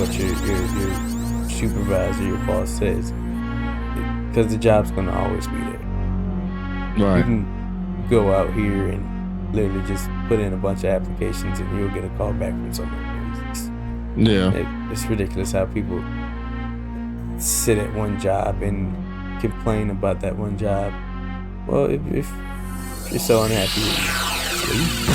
what your supervisor, your boss says, because the job's gonna always be there. Right. You can go out here and literally just put in a bunch of applications and you'll get a call back from someone. It's ridiculous how people sit at one job and complain about that one job. Well, if you're so unhappy, leave.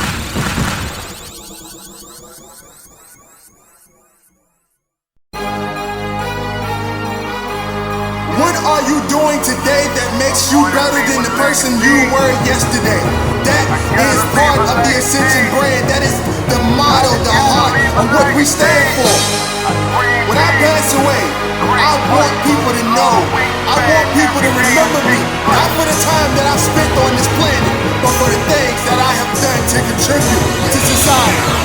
What are you doing today that makes you better than the person you were yesterday? That is part of the Ascension brand. That is the motto, the heart of what we stand for. When I pass away, I want people to know. I want people to remember me. Not for the time that I've spent on this planet, but for the things that I have done to contribute to society.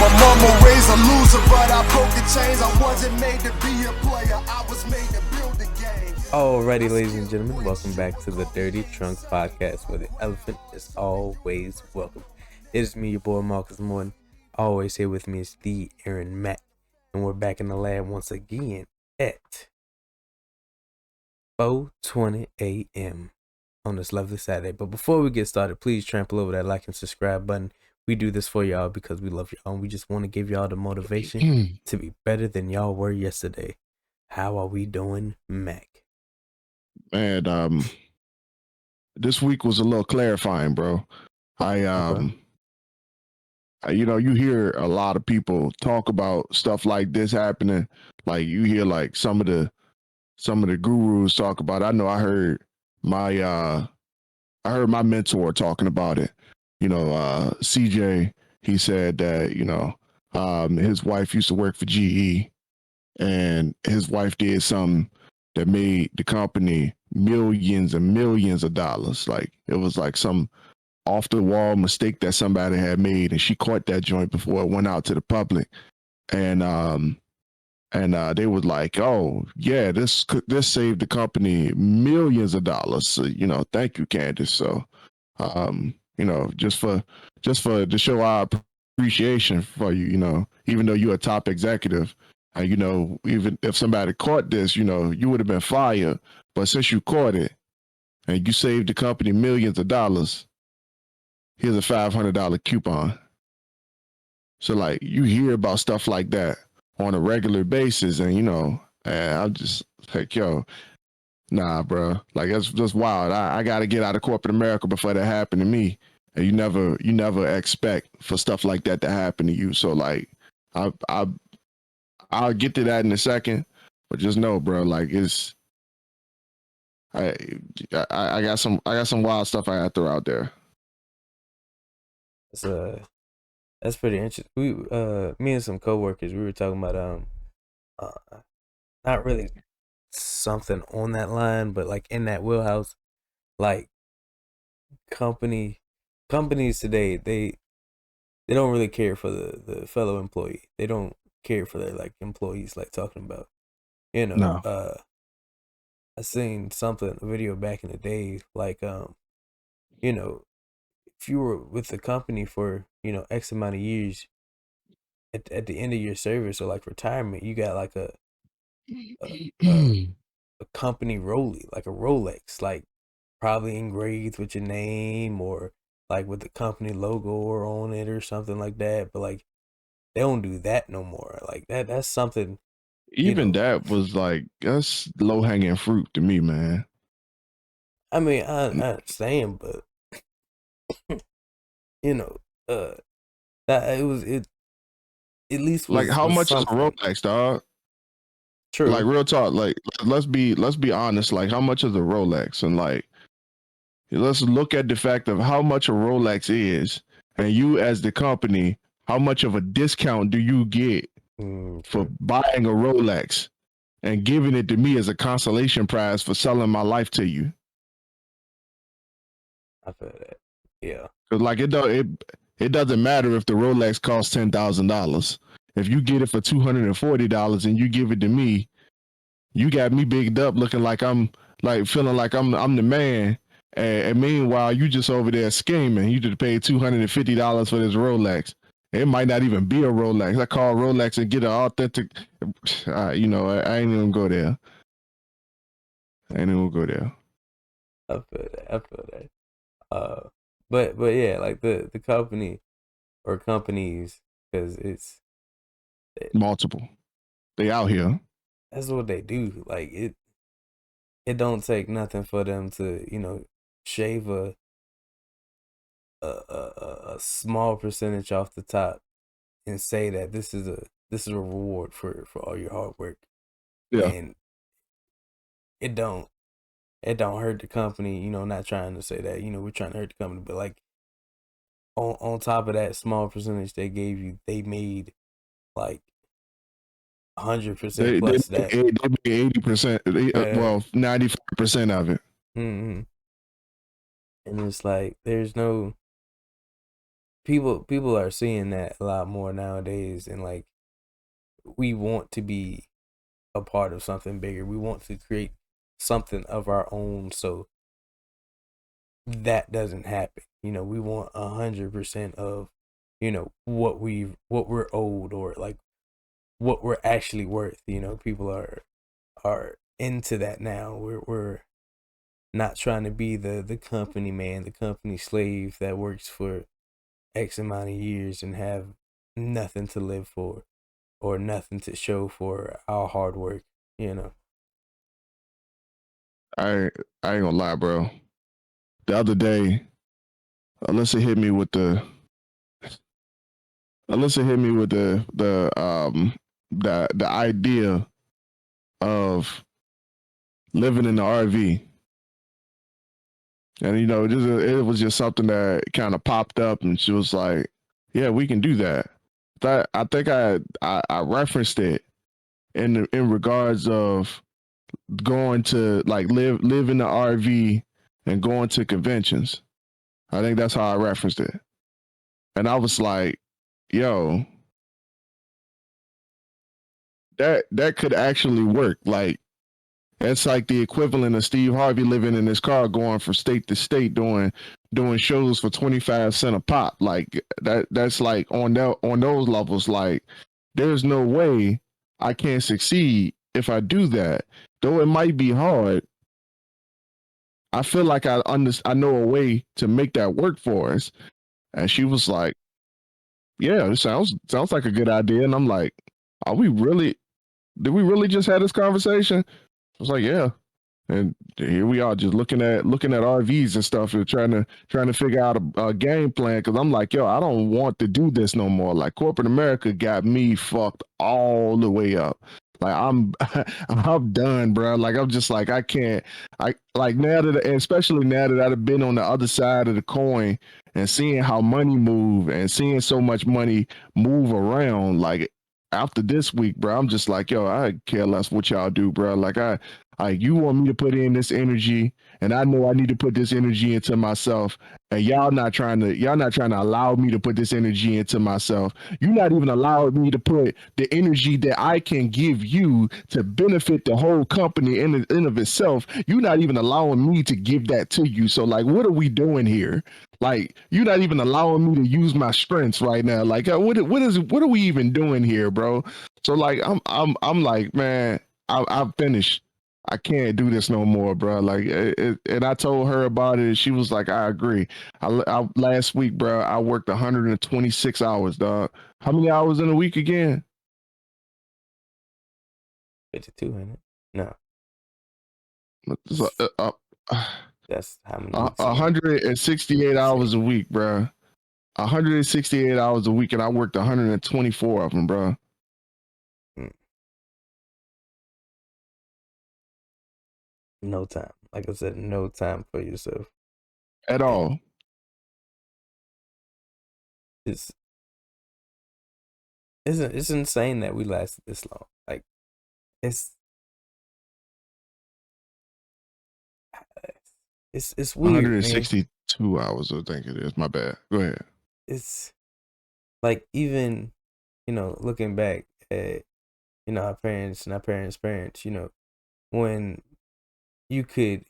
My mama raised a loser, but I broke the chains. I wasn't made to be a player, I was made to build a game. Alrighty, ladies and gentlemen, welcome back to the Dirty Trunk Podcast, where the elephant is always welcome. It is me, your boy Marcus Morton. Always here with me is the Aaron Mack, and we're back in the lab once again at 4:20 a.m. on this lovely Saturday. But before we get started, please trample over that like and subscribe button. We do this for y'all because we love y'all, and we just want to give y'all the motivation to be better than y'all were yesterday. How are we doing, Mac? Man, this week was a little clarifying, bro. You hear a lot of people talk about stuff like this happening. Like you hear like some of the gurus talk about it. I know I heard my mentor talking about it. CJ, he said that, his wife used to work for GE and his wife did something that made the company millions and millions of dollars. Like it was like some off the wall mistake that somebody had made, and she caught that joint before it went out to the public. And they was like, "Oh yeah, this saved the company millions of dollars." So, thank you, Candace. So, just to show our appreciation for you, even though you're a top executive, even if somebody caught this, you would have been fired. But since you caught it and you saved the company millions of dollars, here's a $500 coupon. So like you hear about stuff like that on a regular basis, and I'm just like, yo, nah, bro. Like that's just wild. I got to get out of corporate America before that happened to me. And you never expect for stuff like that to happen to you. So like, I'll get to that in a second, but just know, bro, like I got some wild stuff I got to throw out there. That's pretty interesting. Me and some coworkers, we were talking about not really something on that line, but like in that wheelhouse, like companies today, they don't really care for the fellow employee. They don't care for their like employees, like talking about, No. I seen a video back in the day, like if you were with the company for X amount of years, at the end of your service or like retirement, you got like a company Rolex, like a Rolex, like probably engraved with your name or like with the company logo or on it or something like that. But like they don't do that no more. Like that's something. Even that was like, that's low hanging fruit to me, man. I mean, I understand, but that it at least was, like how was much something. is a Rolex, dog? True. Like real talk, like let's be honest. Like how much is a Rolex, and like let's look at the fact of how much a Rolex is, and you as the company, how much of a discount do you get for buying a Rolex and giving it to me as a consolation prize for selling my life to you? I feel that. Yeah. Because like it doesn't matter if the Rolex costs $10,000. If you get it for $240 and you give it to me, you got me bigged up, looking like I'm like feeling like I'm the man. And meanwhile, you just over there scheming. You just paid $250 for this Rolex. It might not even be a Rolex. I call Rolex and get an authentic. I ain't even go there. I ain't even go there. I feel that. But yeah, like the company or companies, because it's multiple. They out here. That's what they do. Like it don't take nothing for them to shave a small percentage off the top and say that this is a reward for all your hard work. Yeah. And it don't hurt the company, not trying to say that, we're trying to hurt the company, but like on top of that small percentage they gave you, they made like 100% plus that. They made 80%, well, 95% of it. Mm-hmm. And it's like there's no people are seeing that a lot more nowadays, and like we want to be a part of something bigger. We want to create something of our own, so that doesn't happen. We want 100% of what we're owed, or like what we're actually worth. People are into that now. We're not trying to be the company man, the company slave that works for X amount of years and have nothing to live for or nothing to show for our hard work. I ain't gonna lie, bro. The other day, Alyssa hit me with the idea of living in the RV. And it was just something that kind of popped up, and she was like, "Yeah, we can do that." I think I referenced it in regards of going to like live in the RV and going to conventions. I think that's how I referenced it. And I was like, "Yo, that could actually work." Like, it's like the equivalent of Steve Harvey living in his car, going from state to state, doing shows for 25 cents a pop. Like that's like on those levels. Like, there's no way I can't succeed if I do that. Though it might be hard, I feel like I know a way to make that work for us. And she was like, "Yeah, it sounds like a good idea." And I'm like, "Are we really? Did we really just have this conversation?" I was like, "Yeah." And here we are, just looking at RVs and stuff, and trying to figure out a game plan. Because I'm like, yo, I don't want to do this no more. Like, corporate America got me fucked all the way up. Like, I'm done, bro. Like, I'm just like, I can't. I like now that, especially now that I've been on the other side of the coin and seeing how money move and seeing so much money move around. Like, after this week, bro, I'm just like, yo, I care less what y'all do, bro. Like, you want me to put in this energy, and I know I need to put this energy into myself, and y'all not trying to allow me to put this energy into myself. You're not even allowing me to put the energy that I can give you to benefit the whole company in of itself. You're not even allowing me to give that to you. So, like, what are we doing here? Like, you're not even allowing me to use my strengths right now. Like, what are we even doing here, bro? So, like, I'm like, man, I'm finished. I can't do this no more, bro. Like, and I told her about it, and she was like, I agree. I last week, bro, I worked 126 hours, dog. How many hours in a week again? 5200. No. That's how many weeks? 168 hours a week, bro. 168 hours a week, and I worked 124 of them, bro. No time. Like I said, no time for yourself at all. It's insane that we lasted this long. Like, it's weird. 162 man. Hours, I think it is. My bad. Go ahead. It's like, even looking back at our parents and our parents' parents. When you could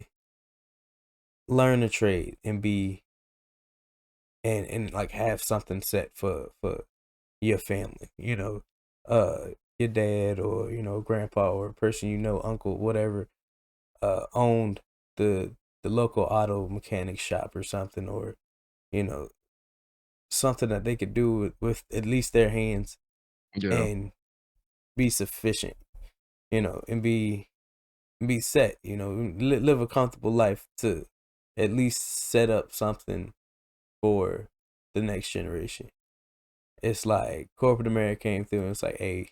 learn a trade and be and like have something set for your family, your dad or, grandpa or a person, uncle, whatever, owned the local auto mechanic shop or something, or, something that they could do with at least their hands and be sufficient, and be set, live a comfortable life to at least set up something for the next generation. It's like corporate America came through and it's like, hey,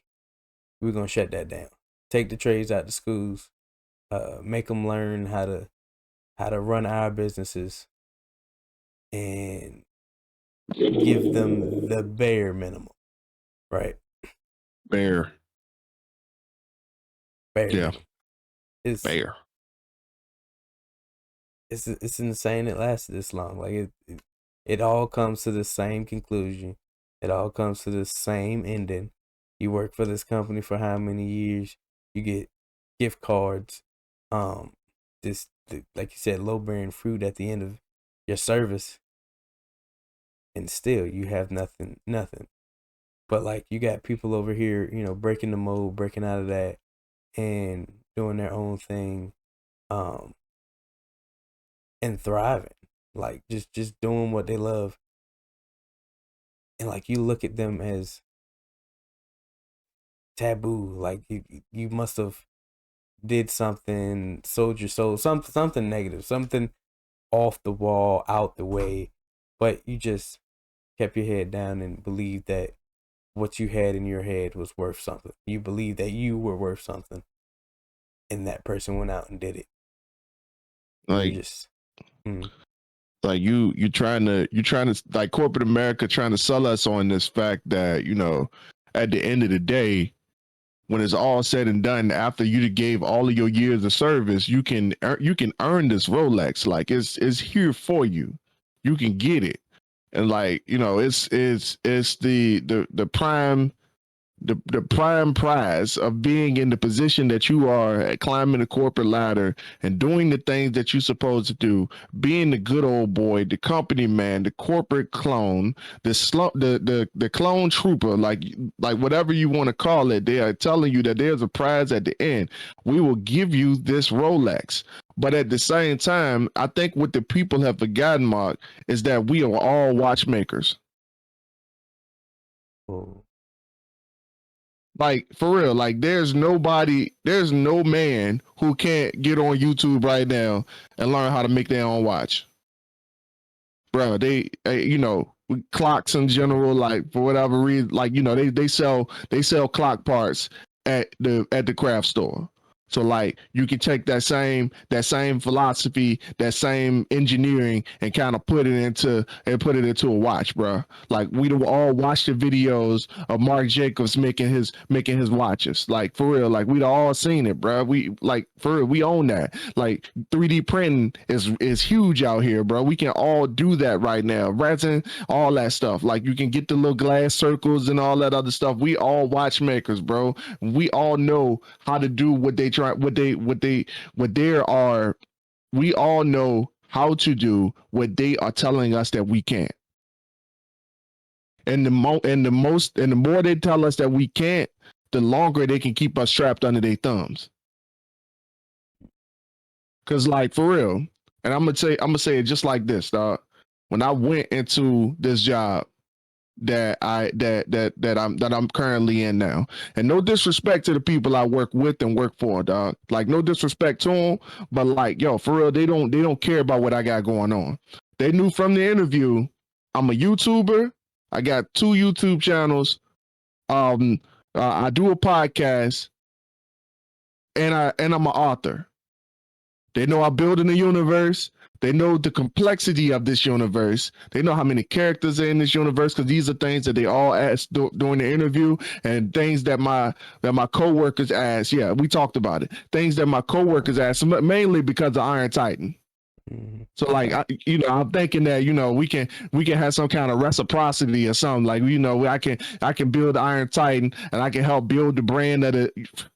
we're going to shut that down. Take the trades out to schools, make them learn how to run our businesses, and give them the bare minimum, right? Bare. Yeah. It's bare. It's insane it lasted this long. Like it all comes to the same conclusion. It all comes to the same ending. You work for this company for how many years? You get gift cards. Like you said, low bearing fruit at the end of your service, and still you have nothing. But like you got people over here, breaking the mold, breaking out of that, and doing their own thing, and thriving, like just doing what they love. And like you look at them as taboo, like you must have did something, sold your soul, something negative, something off the wall, out the way, but you just kept your head down and believed that what you had in your head was worth something. You believed that you were worth something, and that person went out and did it. Like, like you trying to like corporate America trying to sell us on this fact that, at the end of the day, when it's all said and done, after you gave all of your years of service, you can earn this Rolex. Like it's here for you. You can get it. And like, it's the prime the prime prize of being in the position that you are at, climbing the corporate ladder and doing the things that you're supposed to do, being the good old boy, the company man, the corporate clone, the clone trooper, like whatever you want to call it. They are telling you that there's a prize at the end. We will give you this Rolex. But at the same time, I think what the people have forgotten, Mark, is that we are all watchmakers. Oh. Like, for real, like there's no man who can't get on YouTube right now and learn how to make their own watch. Bro, clocks in general, like for whatever reason, like, they sell clock parts at the craft store. So like you can take that same philosophy, that same engineering, and kind of put it into a watch, bro. Like we all watched the videos of Marc Jacobs making his watches. Like for real, like we'd all seen it, bro. We like for real, we own that. Like 3D printing is huge out here, bro. We can all do that right now. Resin, all that stuff. Like you can get the little glass circles and all that other stuff. We all watchmakers, bro. We all know how to do what they try, we all know how to do what they are telling us that we can't. And the more they tell us that we can't, the longer they can keep us trapped under their thumbs. Cause like for real, and I'm gonna say it just like this, dog. When I went into this job that I'm currently in now, and no disrespect to the people I work with and work for, dog. Like no disrespect to them, but like, yo, for real, they don't care about what I got going on. They knew from the interview I'm a YouTuber. I got 2 YouTube channels. I do a podcast, and I'm an author. They know I build in the universe. They know the complexity of this universe. They know how many characters are in this universe, because these are things that they all asked during the interview, and things that my coworkers asked. Yeah, we talked about it. Things that my coworkers asked, mainly because of Iron Titan. So like, I'm thinking that, we can have some kind of reciprocity or something. Like, I can build Iron Titan, and I can help build the brand of the,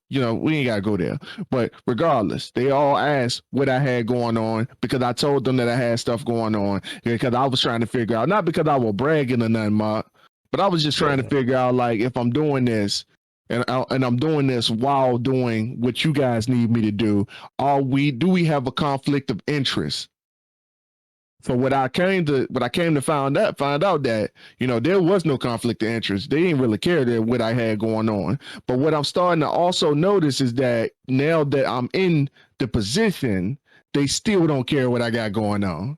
we ain't gotta go there. But regardless, they all asked what I had going on, because I told them that I had stuff going on, because I was trying to figure out, not because I was bragging or nothing, Mark, But I was just trying to figure out, like, if I'm doing this and I'm doing this while doing what you guys need me to do, do we have a conflict of interest? So what I came to find out that, you know, there was no conflict of interest. They didn't really care that what I had going on. But what I'm starting to also notice is that now that I'm in the position, they still don't care what I got going on.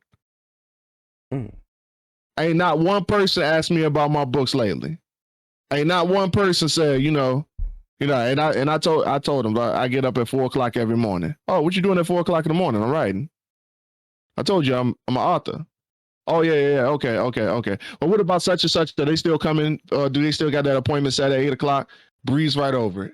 Ain't not one person asked me about my books lately. Ain't not one person said, and I told them, I get up at 4:00 every morning. Oh, what you doing at 4:00 in the morning? I'm writing. I told you I'm an author. Oh yeah. Okay. But what about such and such? Do they still coming? Do they still got that appointment set at 8:00? Breeze right over it.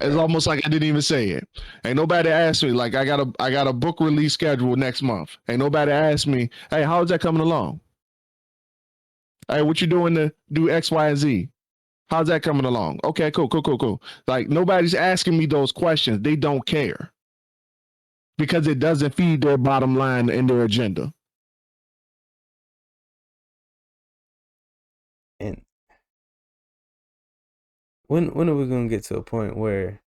It's almost like I didn't even say it. Ain't nobody asked me. Like I got a book release schedule next month. Ain't nobody asked me, hey, how's that coming along? Hey, what you doing to do X, Y, and Z? How's that coming along? Okay, cool. Like nobody's asking me those questions. They don't care because it doesn't feed their bottom line and their agenda. And when are we gonna get to a point where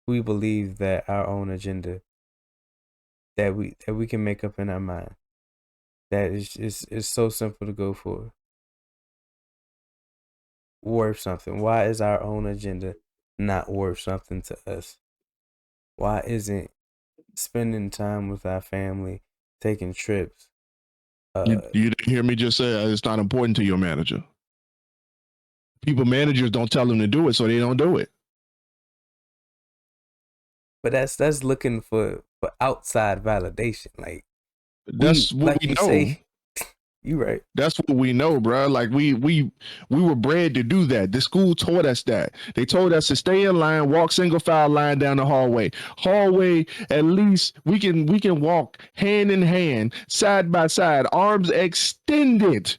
we believe that our own agenda that we can make up in our mind, that is so simple to go for, worth something? Why is our own agenda not worth something to us? Why isn't spending time with our family, taking trips? You didn't hear me just say it's not important to your manager. Managers don't tell them to do it, so they don't do it. But that's looking for outside validation. Like that's what we know. Say, you right. That's what we know, bro. Like we were bred to do that. The school taught us that. They told us to stay in line, walk single file line down the hallway. At least we can walk hand in hand, side by side, arms extended.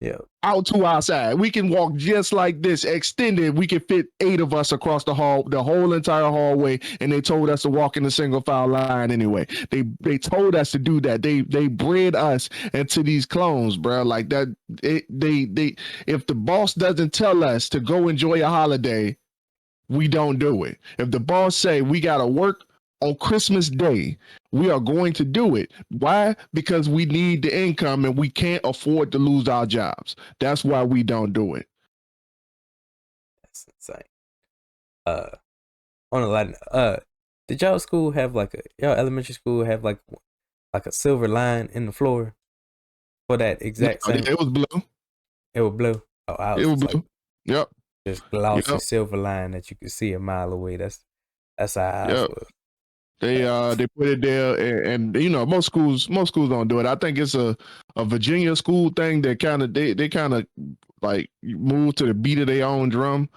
Yeah. Out to our side. We can walk just like this, extended. We can fit 8 of us across the whole entire hallway, and they told us to walk in a single file line anyway. They told us to do that. They bred us into these clones, bro. Like that. They if the boss doesn't tell us to go enjoy a holiday, we don't do it. If the boss say we gotta work on Christmas Day, we are going to do it. Why? Because we need the income and we can't afford to lose our jobs. That's why we don't do it. That's insane. On a line, did y'all school have y'all elementary school have like a silver line in the floor for that exact same? It was blue. It was blue. Oh, it was blue. Yep. Just glossy silver line that you could see a mile away. That's how ours was. They put it there, and you know most schools don't do it. I think it's a Virginia school thing that kind of they kind of like move to the beat of their own drum.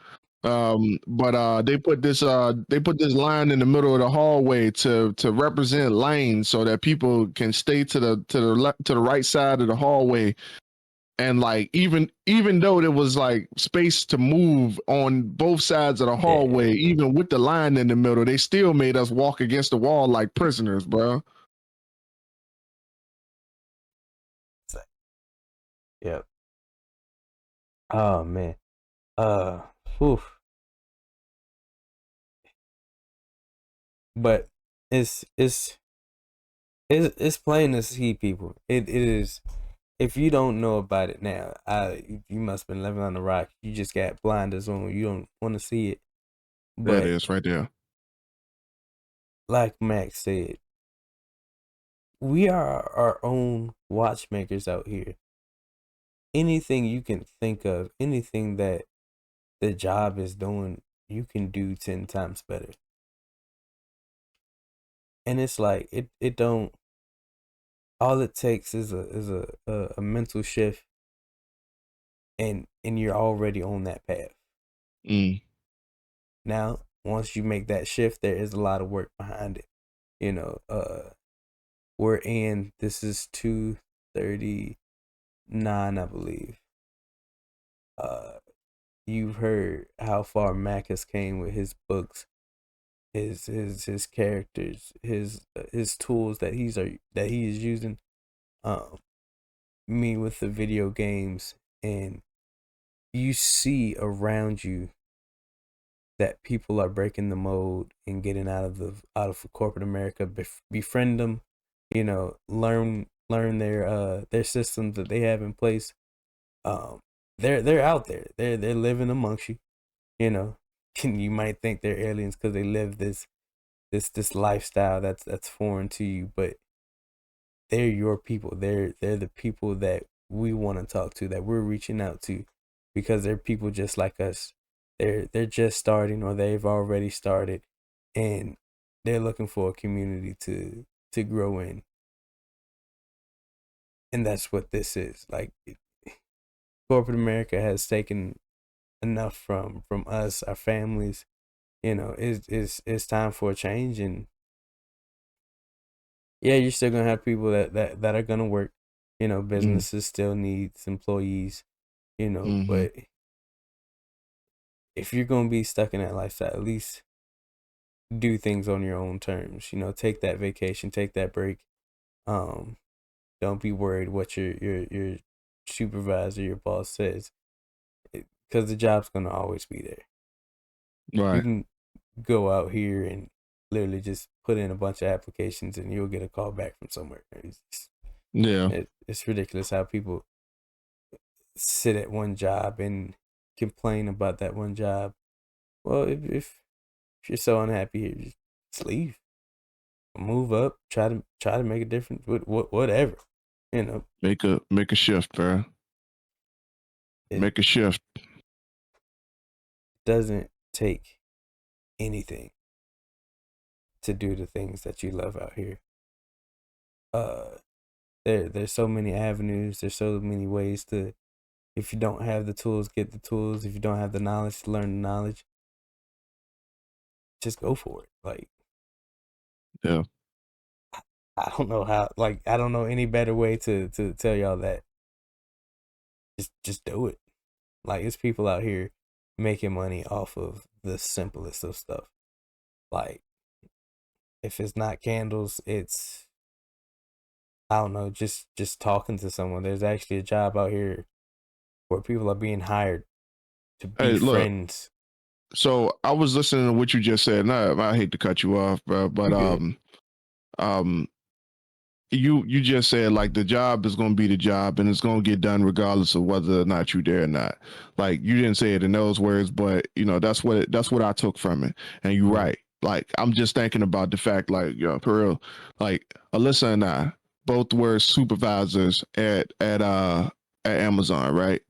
But they put this line in the middle of the hallway to represent lanes so that people can stay to the right side of the hallway. And like even though there was like space to move on both sides of the hallway, even with the line in the middle, they still made us walk against the wall like prisoners, bro. Yep. Oh man. Oof. But it's plain to see, people. It is. If you don't know about it now, you must have been living on the rock. You just got blinders on. You don't want to see it. But that is right there. Like Max said, we are our own watchmakers out here. Anything you can think of, anything that the job is doing, you can do 10 times better. And it's like it don't. All it takes is a mental shift, and you're already on that path. Now, once you make that shift, there is a lot of work behind it. You know, this is 239, I believe. You've heard how far Mac has came with his books, his characters, his tools that he is using. me with the video games, and you see around you that people are breaking the mold and getting out of corporate America, befriend them, learn their systems that they have in place. They're out there. They're living amongst you. And you might think they're aliens because they live this lifestyle that's foreign to you, but they're your people. They're the people that we want to talk to, that we're reaching out to, because they're people just like us. They're just starting, or they've already started, and they're looking for a community to grow in. And that's what this is. Like, corporate America has taken enough from us, our families. It's time for a change. And yeah, you're still gonna have people that are gonna work. Businesses still needs employees. But if you're gonna be stuck in that lifestyle, at least do things on your own terms. Take that vacation, take that break. Don't be worried what your supervisor, your boss says, because the job's gonna always be there. Right. You can go out here and literally just put in a bunch of applications, and you'll get a call back from somewhere. It's ridiculous how people sit at one job and complain about that one job. Well, if you're so unhappy here, just leave, move up, try to make a difference with whatever. Make a shift, bro. Make a shift. Doesn't take anything to do the things that you love out here. There's so many avenues. There's so many ways to. If you don't have the tools, get the tools. If you don't have the knowledge, learn the knowledge. Just go for it. Like, yeah. I don't know how. Like, I don't know any better way to tell y'all that. Just do it. Like, it's people out here making money off of the simplest of stuff. Like, if it's not candles, it's, I don't know, just talking to someone. There's actually a job out here where people are being hired to be friends. So I was listening to what you just said, and I hate to cut you off, bro, but you just said, like, the job is going to be the job, and it's going to get done regardless of whether or not you're there or not. Like, you didn't say it in those words, but that's what I took from it. And you're right. Like, I'm just thinking about the fact, like, for real, like, Alyssa and I both were supervisors at Amazon, right?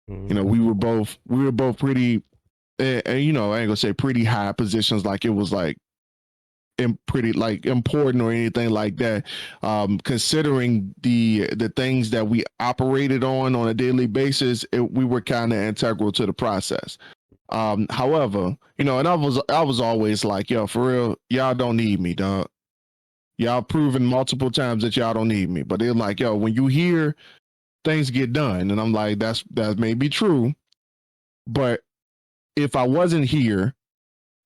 We were both pretty, and I ain't gonna say pretty high positions, like it was like pretty like important or anything like that, considering the things that we operated on a daily basis. We were kind of integral to the process. However, and I was always like, yo, for real, y'all don't need me, dog. Y'all proven multiple times that y'all don't need me. But they're like, yo, when you hear things get done, and I'm like, that may be true, but if I wasn't here,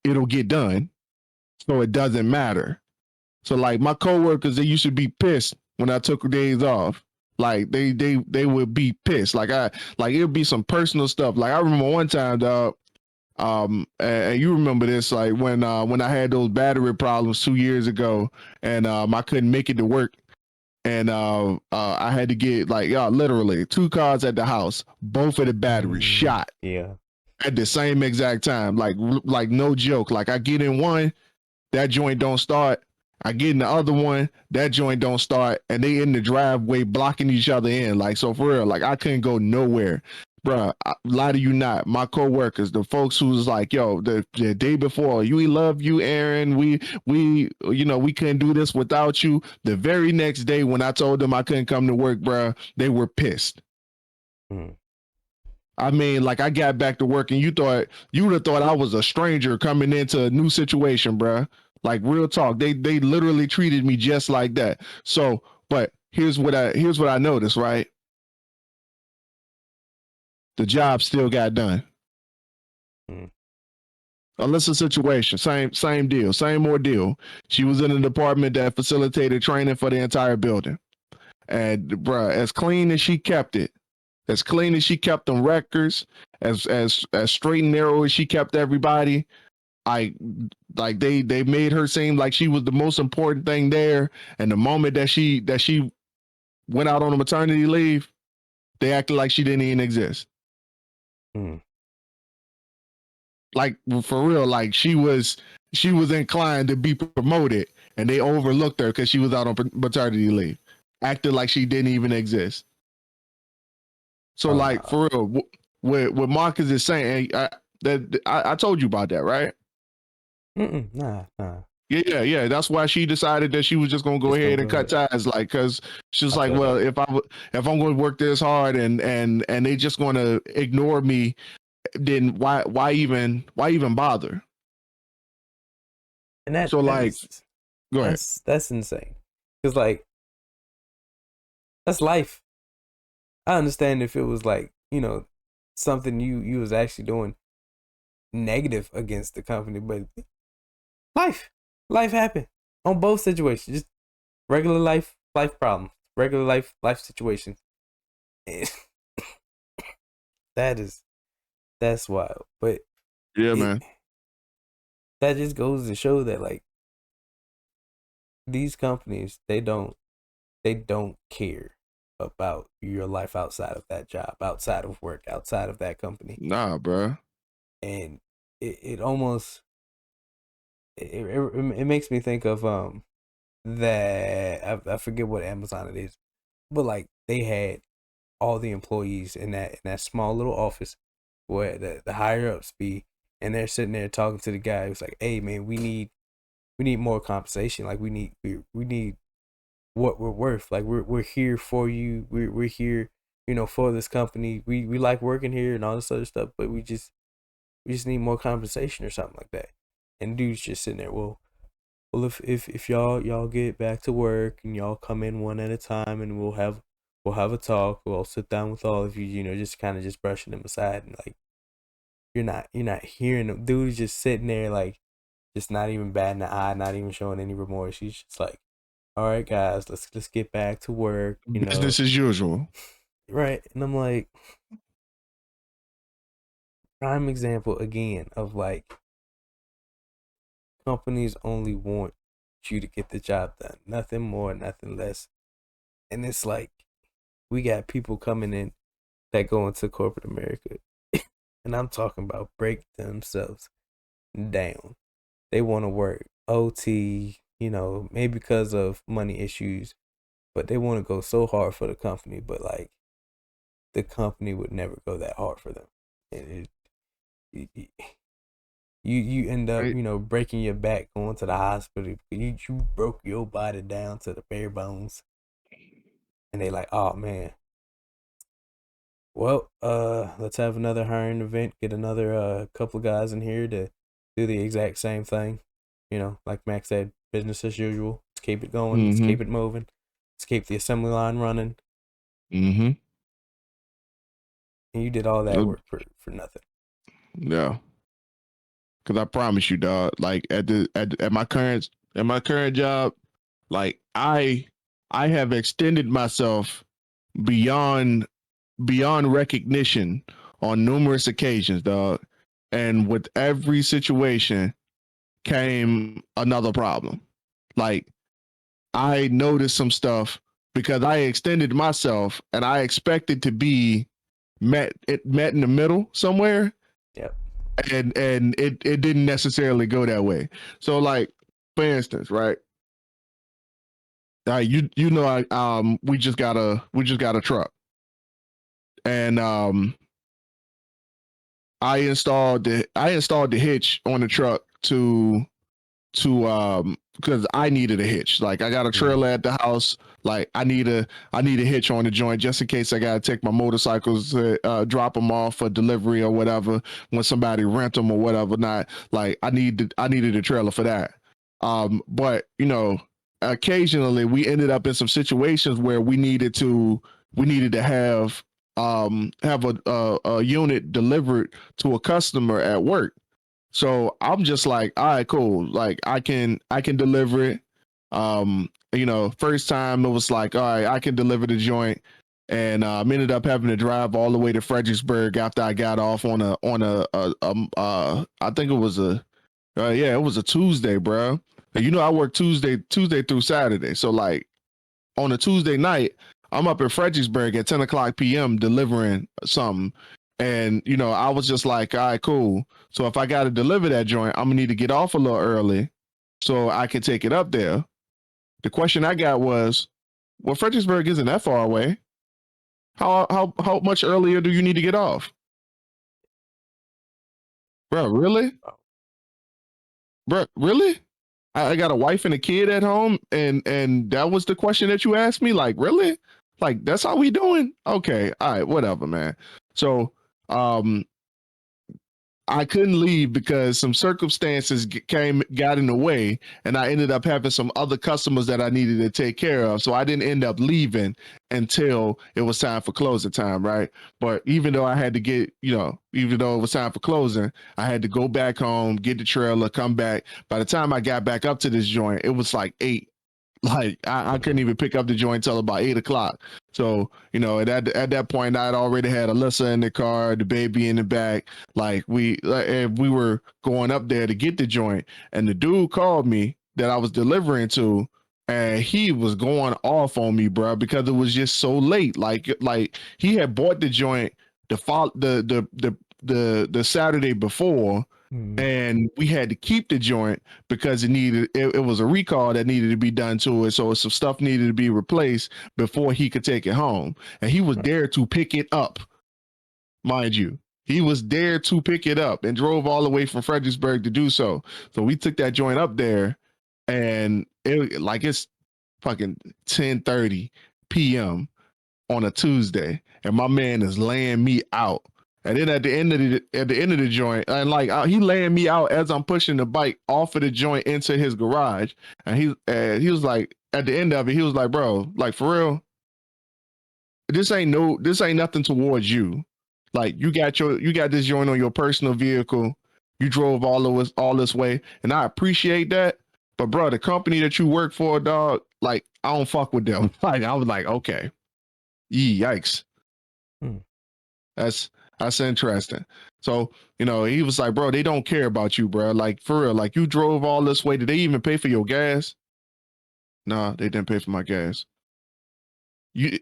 it'll get done. So it doesn't matter. So, like, my coworkers, they used to be pissed when I took days off. Like, they would be pissed. Like, it would be some personal stuff. Like, I remember one time, dog, and you remember this, like when I had those battery problems 2 years ago, and I couldn't make it to work, and I had to get, like, literally 2 cars at the house, both of the batteries shot. Yeah. At the same exact time, like no joke. Like, I get in one, that joint don't start. I get in the other one, that joint don't start, and they in the driveway blocking each other in. Like, so for real, like, I couldn't go nowhere. Bruh, lie to you not, my coworkers, the folks who was like, yo, the day before, we love you, Aaron. We couldn't do this without you. The very next day when I told them I couldn't come to work, bruh, they were pissed. I mean, like, I got back to work, and you would have thought I was a stranger coming into a new situation, bruh. Like, real talk. They literally treated me just like that. So, but here's what I noticed, right? The job still got done. Alyssa situation, same deal, same ordeal. She was in a department that facilitated training for the entire building. And bruh, as clean as she kept it, as clean as she kept them records, as straight and narrow as she kept everybody, I like they made her seem like she was the most important thing there. And the moment that she went out on a maternity leave, they acted like she didn't even exist. Like for real, like she was inclined to be promoted, and they overlooked her because she was out on maternity leave, acted like she didn't even exist. So like for real, what Marcus is saying, I told you about that, right? Nah. Yeah. That's why she decided that she was just gonna go ahead and cut ties, like, cause she's like, well, if I'm going to work this hard and they just going to ignore me, then why even bother? And so like, go ahead. That's insane, because like that's life. I understand if it was like, you know, something you was actually doing negative against the company, but life happened on both situations. Just regular life problems, regular life situations. That's wild. But yeah, man, that just goes to show that like these companies, they don't care about your life outside of that job, outside of work, outside of that company. Nah, bro. And it almost it makes me think of that I forget what Amazon it is, but like they had all the employees in that small little office where the higher ups be, and they're sitting there talking to the guy who's like, "Hey man, we need more compensation. Like we need what we're worth. Like we're here for you. We're here, you know, for this company. We like working here and all this other stuff, but we just need more compensation or something like that." And dude's just sitting there, well, if y'all get back to work and y'all come in one at a time and we'll have a talk. We'll sit down with all of you, you know, just kind of just brushing them aside, and like you're not hearing them. Dude's just sitting there like just not even batting an eye, not even showing any remorse. He's just like, all right guys, let's get back to work, you know. Business as usual. Right. And I'm like, prime example again of like companies only want you to get the job done, nothing more, nothing less. And it's like we got people coming in that go into corporate America, and I'm talking about break themselves down. They want to work OT, you know, maybe because of money issues, but they want to go so hard for the company, but like the company would never go that hard for them. And you end up, you know, breaking your back, going to the hospital. You broke your body down to the bare bones, and they like, oh man, well, let's have another hiring event. Get another couple of guys in here to do the exact same thing. You know, like Max said, business as usual. Let's keep it going. Let's keep it moving. Let's keep the assembly line running. And you did all that work for nothing. Yeah. Cause I promise you, dog. Like at my current job, like I have extended myself beyond recognition on numerous occasions, dog. And with every situation came another problem. Like I noticed some stuff because I extended myself and I expected to be met in the middle somewhere. Yep. And it didn't necessarily go that way. So like for instance, right? You know we just got a truck. And I installed the hitch on the truck to because I needed a hitch. Like I got a trailer at the house. Like I need a hitch on the joint just in case I gotta take my motorcycles to drop them off for delivery or whatever when somebody rent them or whatever. Not like I needed a trailer for that. But you know, occasionally we ended up in some situations where we needed to have a unit delivered to a customer at work. So I'm just like, all right, cool. Like I can deliver it. You know, first time it was like, all right, I can deliver the joint, and ended up having to drive all the way to Fredericksburg after I got off on a I think it was a it was a Tuesday, bro. And you know, I work Tuesday through Saturday, so like on a Tuesday night, I'm up in Fredericksburg at 10 o'clock p.m. delivering something. And, you know, I was just like, all right, cool. So if I got to deliver that joint, I'm going to need to get off a little early so I can take it up there. The question I got was, well, Fredericksburg isn't that far away. How much earlier do you need to get off? Bro, really? Bro, really? I got a wife and a kid at home, and that was the question that you asked me? Like, really? Like, that's how we doing? Okay, all right, whatever, man. So, I couldn't leave because some circumstances got in the way, and I ended up having some other customers that I needed to take care of. So I didn't end up leaving until it was time for closing time, right? But even though I had to get, you know, even though it was time for closing, I had to go back home, get the trailer, come back. By the time I got back up to this joint, it was like 8. Like I couldn't even pick up the joint until about 8 o'clock. So, you know, at that point, I'd already had Alyssa in the car, the baby in the back. Like we were going up there to get the joint, and the dude called me that I was delivering to, and he was going off on me, bro, because it was just so late. Like he had bought the joint the Saturday before. And we had to keep the joint because it was a recall that needed to be done to it. So some stuff needed to be replaced before he could take it home. And he was there to pick it up, mind you. He was there to pick it up and drove all the way from Fredericksburg to do so. So we took that joint up there, and it's fucking 10:30 p.m. on a Tuesday, and my man is laying me out. And then at the end of the joint, and like he laying me out as I'm pushing the bike off of the joint into his garage, and he was like, at the end of it, he was like, bro, like for real, this ain't nothing towards you. Like you got this joint on your personal vehicle, you drove all this way, and I appreciate that. But bro, the company that you work for, dog, like I don't fuck with them. Like I was like, okay, yikes. That's interesting. So, you know, he was like, bro, they don't care about you, bro. Like, for real, like you drove all this way. Did they even pay for your gas? No, they didn't pay for my gas.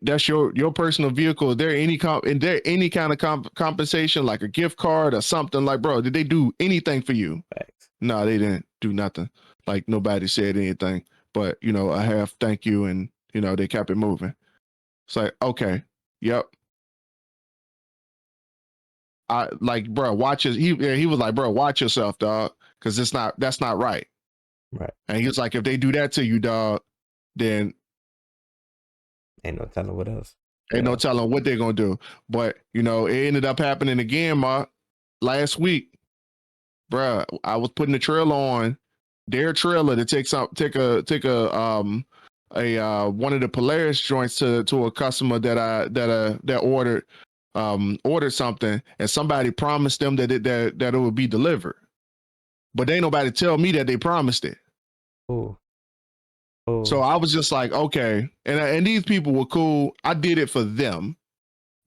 That's your personal vehicle. Is there any kind of compensation, like a gift card or something? Like, bro, did they do anything for you? Thanks. No, they didn't do nothing. Like nobody said anything. But, you know, I have thank you, and, you know, they kept it moving. It's like, okay, yep. I like, bro, watch it. He was like, bro, watch yourself, dog, because that's not right. Right. And he was like, if they do that to you, dog, then ain't no telling what else. Ain't no telling what they're gonna do. But you know, it ended up happening again, last week, bro. I was putting the trailer on their trailer to take one of the Polaris joints to a customer that ordered something, and somebody promised them that it would be delivered, but they ain't nobody tell me that they promised it. Oh. So I was just like, okay, and these people were cool. I did it for them,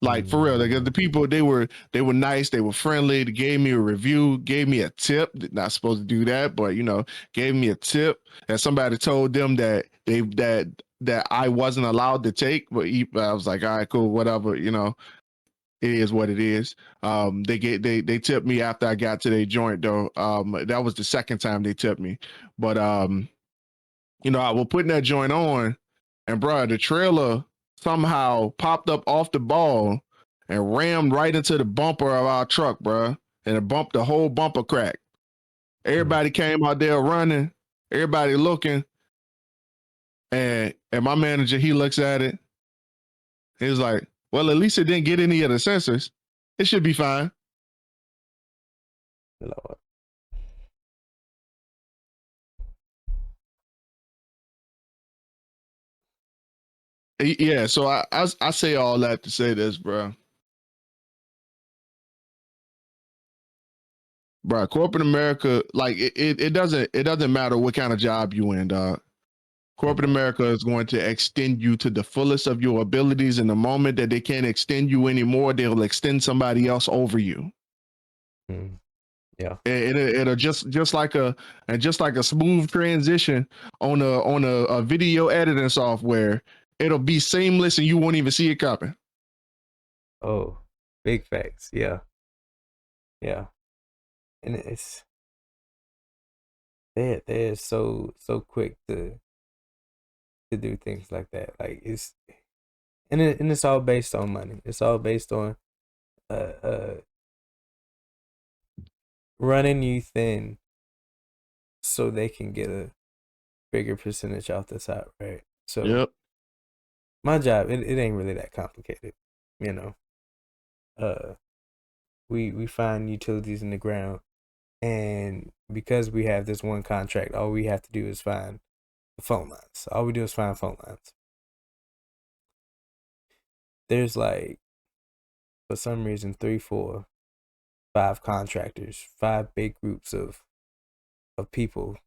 like for real. Like, the people, they were nice, they were friendly. They gave me a review, gave me a tip. Not supposed to do that, but you know, gave me a tip. And somebody told them that that I wasn't allowed to take, but I was like, all right, cool, whatever, you know. It is what it is. They tipped me after I got to their joint though. That was the second time they tipped me. But you know, I was putting that joint on, and bro, the trailer somehow popped up off the ball and rammed right into the bumper of our truck, bro. And it bumped the whole bumper crack. Everybody came out there running, everybody looking. And my manager, he looks at it. He was like, well, at least it didn't get any of the sensors. It should be fine. Lord. Yeah, so I say all that to say this, bro. Bro, corporate America, like it doesn't matter what kind of job you in, dog. Corporate America is going to extend you to the fullest of your abilities. In the moment that they can't extend you anymore, they'll extend somebody else over you. Mm. Yeah. It'll just like a smooth transition on a video editing software. It'll be seamless and you won't even see it coming. Oh, big facts. Yeah. Yeah. And they're so quick to do things like that. Like and it's all based on money. It's all based on running you thin so they can get a bigger percentage off the top, right? So yep. My job, it ain't really that complicated, you know. We find utilities in the ground, and because we have this one contract, all we have to do is find the phone lines. All we do is find phone lines. There's like, for some reason, 3, 4, 5 contractors, 5 big groups of people,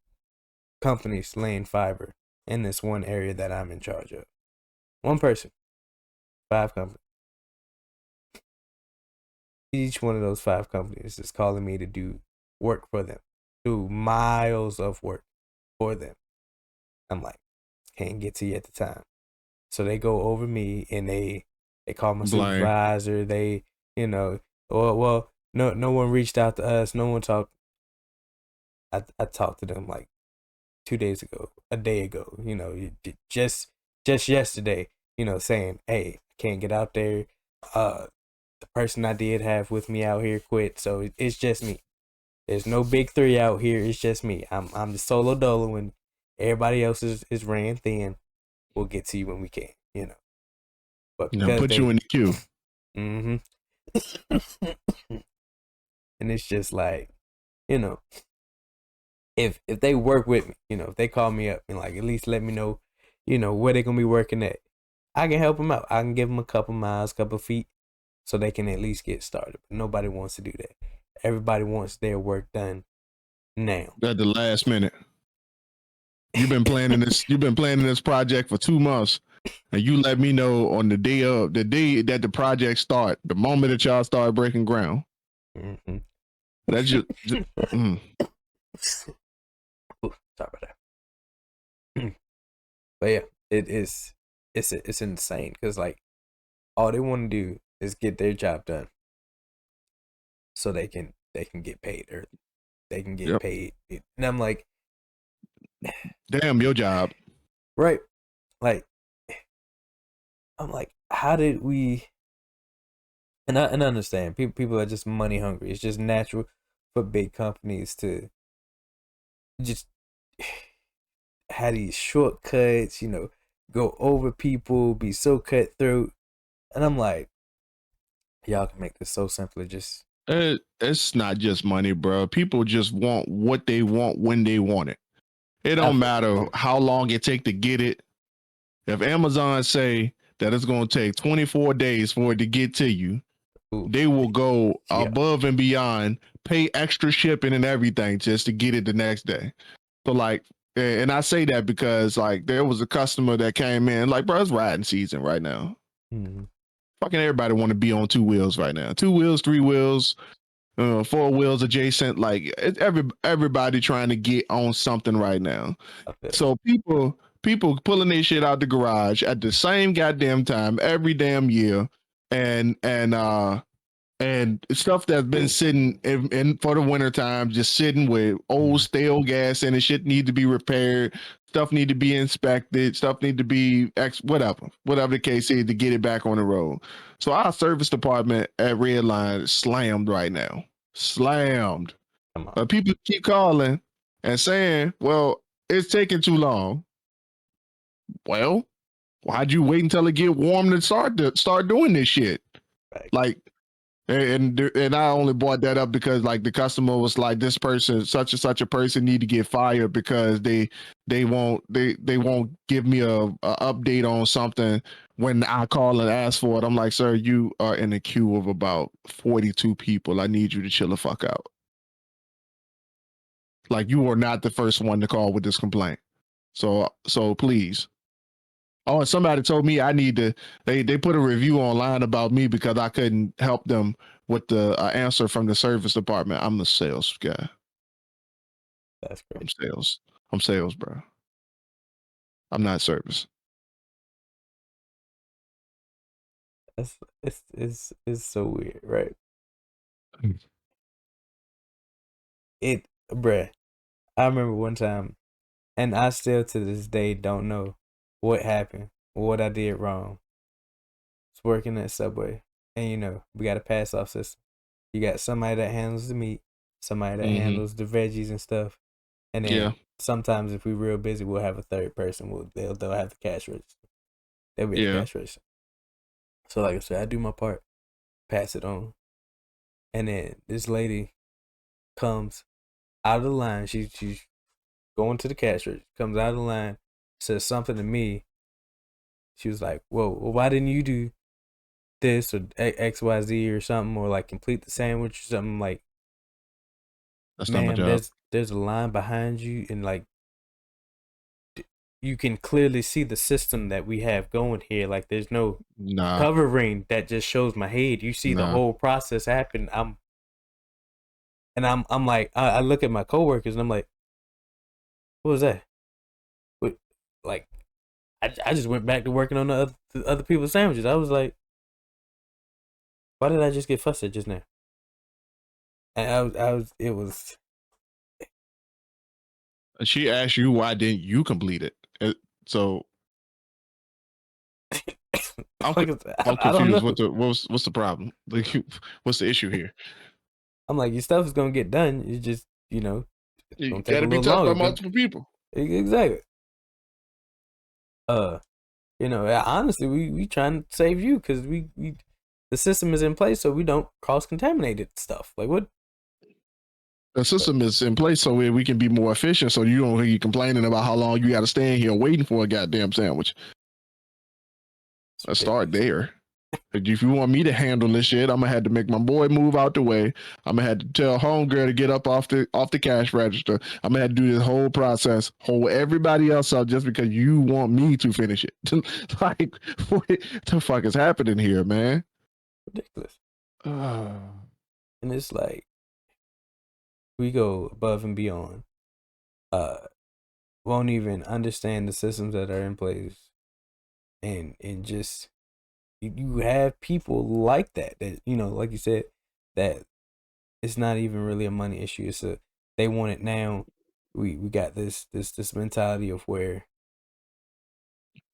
companies laying fiber in this one area that I'm in charge of. One person, 5 companies. Each one of those 5 companies is calling me to do work for them, do miles of work for them. I'm like, can't get to you at the time. So they go over me and they call my supervisor. They, well, no one reached out to us. No one talked. I talked to them like 2 days ago, a day ago, just yesterday, saying, hey, I can't get out there. The person I did have with me out here quit, so it's just me. There's no big 3 out here. It's just me. I'm the solo dolo when everybody else is ran thin. We'll get to you when we can, But put you in the queue. Mm-hmm. And it's just like, if they work with me, if they call me up and like at least let me know, where they're gonna be working at, I can help them out. I can give them a couple miles, couple feet, so they can at least get started. But nobody wants to do that. Everybody wants their work done now. At the last minute. You've been planning this project for 2 months, and you let me know on the day that the project start, the moment that y'all start breaking ground. Mm-hmm. That's just Sorry about that. But yeah, it's insane because like all they want to do is get their job done, so they can get paid or they can get paid. And I'm like, damn, your job, right? Like, I'm like, how did we? And I understand people are just money hungry. It's just natural for big companies to just have these shortcuts, go over people, be so cutthroat. And I'm like, y'all can make this so simple. It's not just money, bro. People just want what they want when they want it. It don't matter how long it take to get it. If Amazon say that it's going to take 24 days for it to get to you, they will go above and beyond, pay extra shipping and everything just to get it the next day. So like, and I say that because like there was a customer that came in like, bro, it's riding season right now. Mm-hmm. Fucking everybody want to be on 2 wheels right now. 2 wheels, 3 wheels, 4 wheels adjacent. Like everybody trying to get on something right now. So people pulling their shit out the garage at the same goddamn time every damn year, and stuff that's been sitting in for the winter time, just sitting with old stale gas and it. Shit need to be repaired. Stuff need to be inspected. Stuff need to be whatever the case is to get it back on the road. So our service department at Redline slammed right now. Slammed. People keep calling and saying, "Well, it's taking too long." Well, why'd you wait until it get warm to start doing this shit? Right. Like. And I only brought that up because like the customer was like, this person, such and such a person, need to get fired because they won't give me a update on something when I call and ask for it. I'm like, sir, you are in a queue of about 42 people. I need you to chill the fuck out. Like, you are not the first one to call with this complaint. So please. Oh, and somebody told me I need to. They put a review online about me because I couldn't help them with the answer from the service department. I'm the sales guy. That's great. I'm sales, bro. I'm not service. It's so weird, right? Bruh. I remember one time, and I still to this day don't know what happened, what I did wrong. It's working at Subway, and we got a pass off system. You got somebody that handles the meat, somebody that handles the veggies and stuff, and then sometimes if we're real busy, we'll have a third person. They'll have the cash register. They'll be at the cash register. So like I said, I do my part, pass it on, and then this lady comes out of the line. She's going to the cash register, comes out of the line, says something to me. She was like, "Whoa, well, why didn't you do this or XYZ or something, or like complete the sandwich or something?" Like, that's not my job. There's a line behind you, and like you can clearly see the system that we have going here. Like, there's no covering that just shows my head. You see the whole process happen. I'm like, I look at my coworkers and I'm like, what was that? What, like, I just went back to working on the other people's sandwiches. I was like, why did I just get fussed at just now? And it was. She asked you why didn't you complete it? So I'm confused. What's the problem? Like, what's the issue here? I'm like, your stuff is gonna get done. You just it's you gotta be touched by multiple people. Exactly. Honestly, we trying to save you because we the system is in place so we don't cross contaminated stuff. Like, what? The system is in place so we can be more efficient. So you don't hear you complaining about how long you got to stand here waiting for a goddamn sandwich. Let's start there. If you want me to handle this shit, I'm gonna have to make my boy move out the way. I'm gonna have to tell homegirl to get up off the cash register. I'm gonna have to do this whole process, hold everybody else up just because you want me to finish it. Like, what the fuck is happening here, man? Ridiculous. And it's like we go above and beyond. Won't even understand the systems that are in place, and just. You have people like that like you said, that it's not even really a money issue. It's they want it now. We got this mentality of where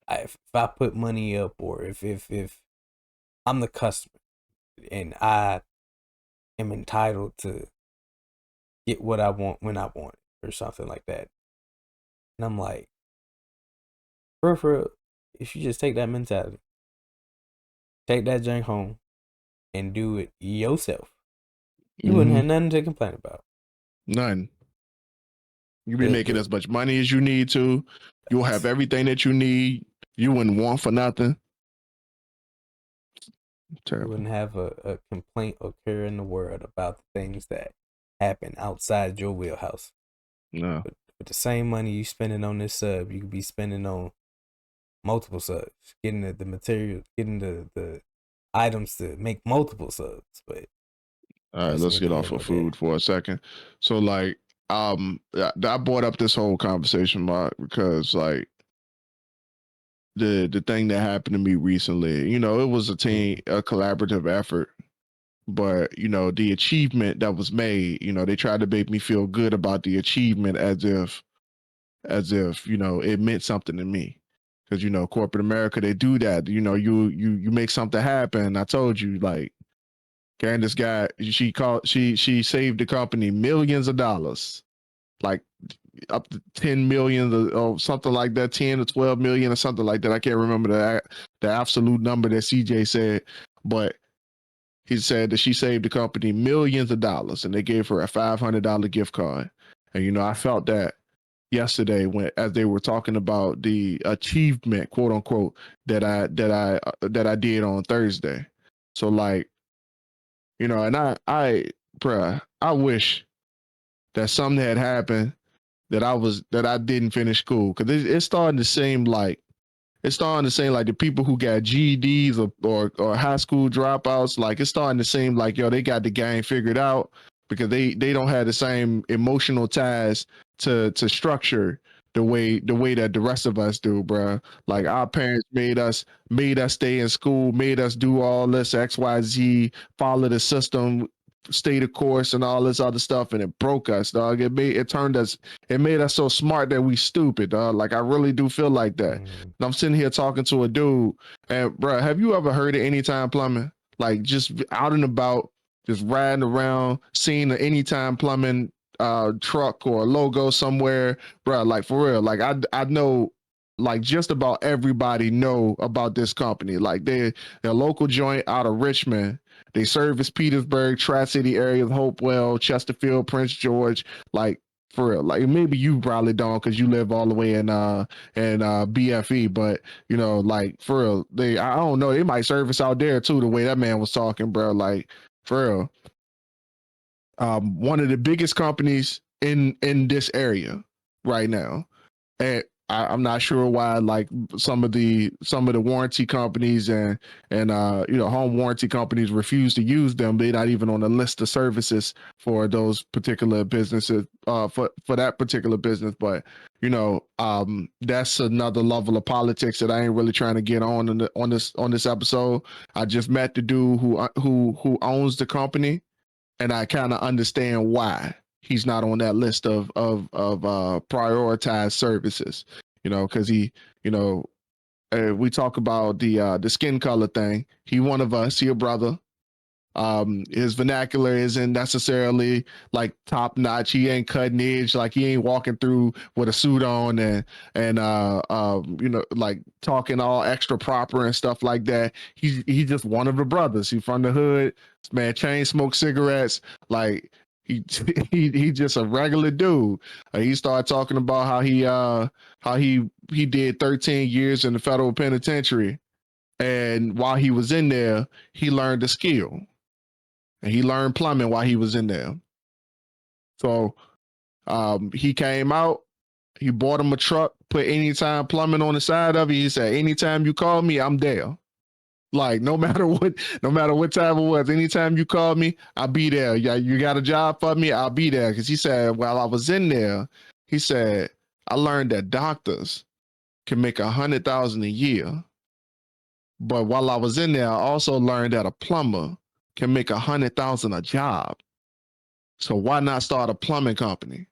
if I put money up, or if I'm the customer and I am entitled to get what I want when I want it or something like that. And I'm like, for if you just take that mentality, take that junk home and do it yourself, you wouldn't have nothing to complain about. None. You'll be making as much money as you need to. You'll have everything that you need. You wouldn't want for nothing. Terrible. You wouldn't have a complaint occur in the world about the things that happen outside your wheelhouse. No. But with the same money you spending on this sub, you could be spending on multiple subs, getting the material, getting the items to make multiple subs. But all right, let's get off of food for a second. So like, I brought up this whole conversation, Mark, because like the thing that happened to me recently, it was a collaborative effort, but the achievement that was made, they tried to make me feel good about the achievement as if it meant something to me. Because corporate America, they do that. You make something happen. I told you, like, Candace got she saved the company millions of dollars, like up to 10 million or something like that, 10 to 12 million or something like that. I can't remember the absolute number that CJ said, but he said that she saved the company millions of dollars, and they gave her a $500 gift card. And I felt that yesterday as they were talking about the achievement, quote unquote, that I did on Thursday. So like, and I wish that something had happened that I didn't finish school, because it's starting to seem like the people who got GEDs or high school dropouts, like it's starting to seem like, yo, they got the game figured out, because they don't have the same emotional ties to structure the way that the rest of us do, bro. Like our parents made us stay in school, made us do all this XYZ, follow the system, stay the course, and all this other stuff, and it broke us, dog. It made us so smart that we stupid, dog. Like I really do feel like that. And I'm sitting here talking to a dude, and bro, have you ever heard of Anytime Plumbing? Like just out and about, just riding around, seeing the Anytime Plumbing truck or logo somewhere, bro. Like for real, like I know, like just about everybody know about this company. Like they're a local joint out of Richmond. They service Petersburg, Tri-City area, Hopewell, Chesterfield, Prince George. Like for real, like maybe you probably don't because you live all the way in BFE, but you know, like for real, I don't know, they might service out there too. The way that man was talking, bro, like for real. One of the biggest companies in this area right now, and I'm not sure why, like some of the warranty companies and home warranty companies refuse to use them. They're not even on the list of services for those particular businesses, for that particular business. But that's another level of politics that I ain't really trying to get on this episode. I just met the dude who owns the company, and I kind of understand why he's not on that list of prioritized services, because he, we talk about the skin color thing. He one of us, he a brother. His vernacular isn't necessarily like top notch. He ain't cutting edge. Like he ain't walking through with a suit on and like talking all extra proper and stuff like that. He's just one of the brothers. He's from the hood. This man chain smoke cigarettes. Like he just a regular dude. He started talking about how he did 13 years in the federal penitentiary, and while he was in there, he learned a skill. And he learned plumbing while he was in there. So he came out, he bought him a truck, put Anytime Plumbing on the side of it. He said, anytime you call me, I'm there. Like no matter what time it was, anytime you call me, I'll be there. Yeah, you got a job for me, I'll be there. Because he said, while I was in there, he said, I learned that doctors can make $100,000 a year. But while I was in there, I also learned that a plumber can make $100,000 a job. So why not start a plumbing company?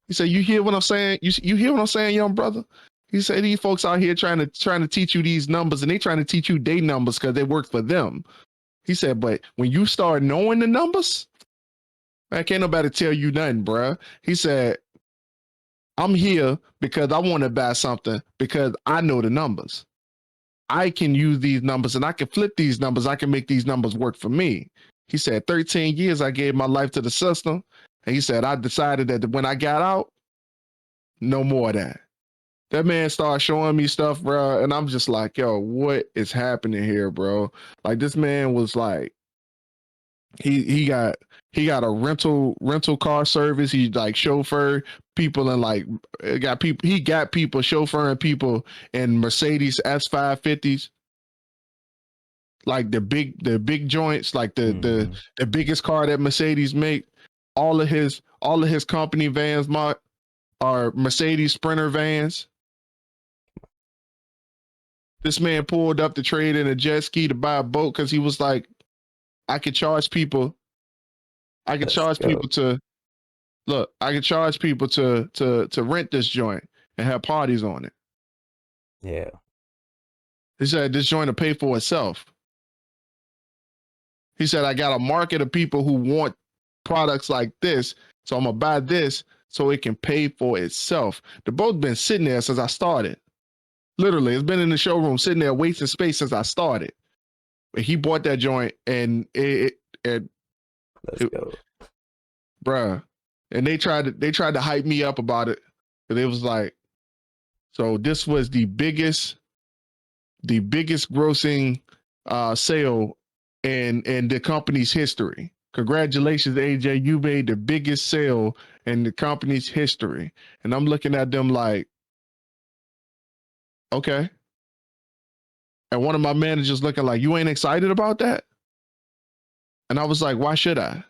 He said, you hear what I'm saying? You hear what I'm saying, young brother? He said, these folks out here trying to teach you these numbers, and they trying to teach you their numbers because they work for them. He said, but when you start knowing the numbers, man, can't nobody tell you nothing, bruh. He said, I'm here because I want to buy something because I know the numbers. I can use these numbers and I can flip these numbers. I can make these numbers work for me. He said, 13 years I gave my life to the system. And he said, I decided that when I got out, no more of that. That man started showing me stuff, bro. And I'm just like, yo, what is happening here, bro? Like this man was like, he got a rental car service. He like chauffeur people and like he got people chauffeuring people in Mercedes S550s, like the big joints, like the biggest car that Mercedes make. All of his company vans are Mercedes Sprinter vans. This man pulled up to trade in a jet ski to buy a boat because he was like, I could charge people to rent this joint and have parties on it. Yeah. He said this joint will pay for itself. He said, I got a market of people who want products like this, so I'm gonna buy this so it can pay for itself. The boat's been sitting there since I started. Literally, it's been in the showroom sitting there wasting space since I started. But he bought that joint and it Let's go. Bruh. And they tried to hype me up about it. But it was like, so this was the biggest grossing sale in the company's history. Congratulations, AJ. You made the biggest sale in the company's history. And I'm looking at them like, okay. And one of my managers looking like, you ain't excited about that? And I was like, why should I?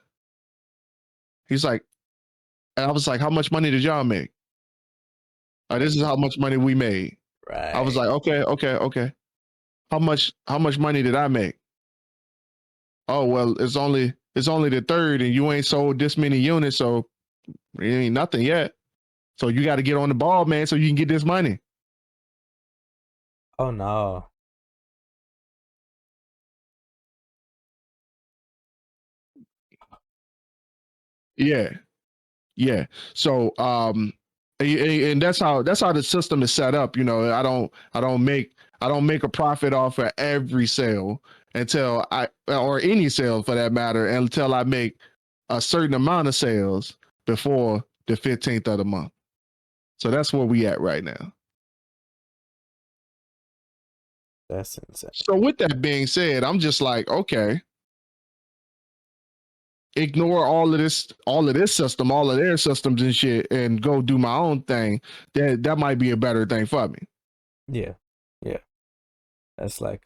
He's like, and I was like, how much money did y'all make? This is how much money we made. Right. I was like, okay. How much money did I make? Oh, well, it's only the third and you ain't sold this many units, so it ain't nothing yet. So you got to get on the ball, man, so you can get this money. Oh no. Yeah. So and that's how the system is set up. You know, I don't make a profit off of every sale until or any sale for that matter, until I make a certain amount of sales before the 15th of the month. So that's where we at right now. That's insane. So with that being said, I'm just like, okay, ignore all of this system, all of their systems and shit, and go do my own thing. That might be a better thing for me. Yeah. That's like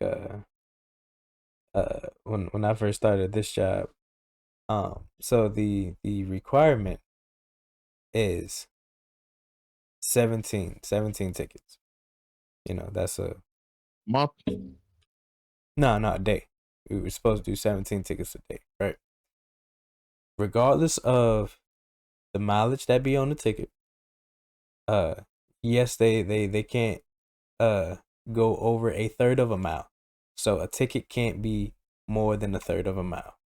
when I first started this job, so the requirement is 17 tickets. You know, that's a month. No, a day. We were supposed to do 17 tickets a day, right? Regardless of the mileage that be on the ticket, yes, they can't go over a third of a mile. So a ticket can't be more than a third of a mile.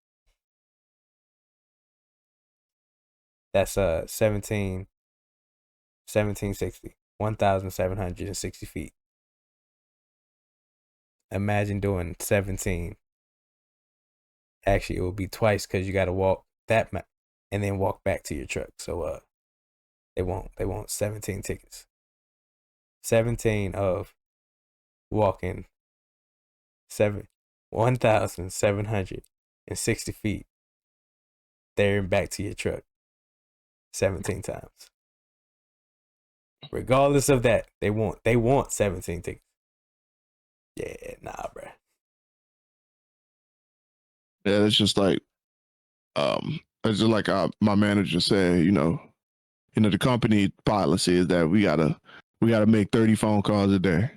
That's 1760, 1,760 feet. Imagine doing 17. Actually, it will be twice because you got to walk that and then walk back to your truck. So they want 17 tickets. 17 of walking 1,760 feet there and back to your truck 17 times. Regardless of that, they want 17 tickets. Yeah, nah, bro. Yeah, it's just like, it's just like my manager said, you know, the company policy is that we gotta make 30 phone calls a day.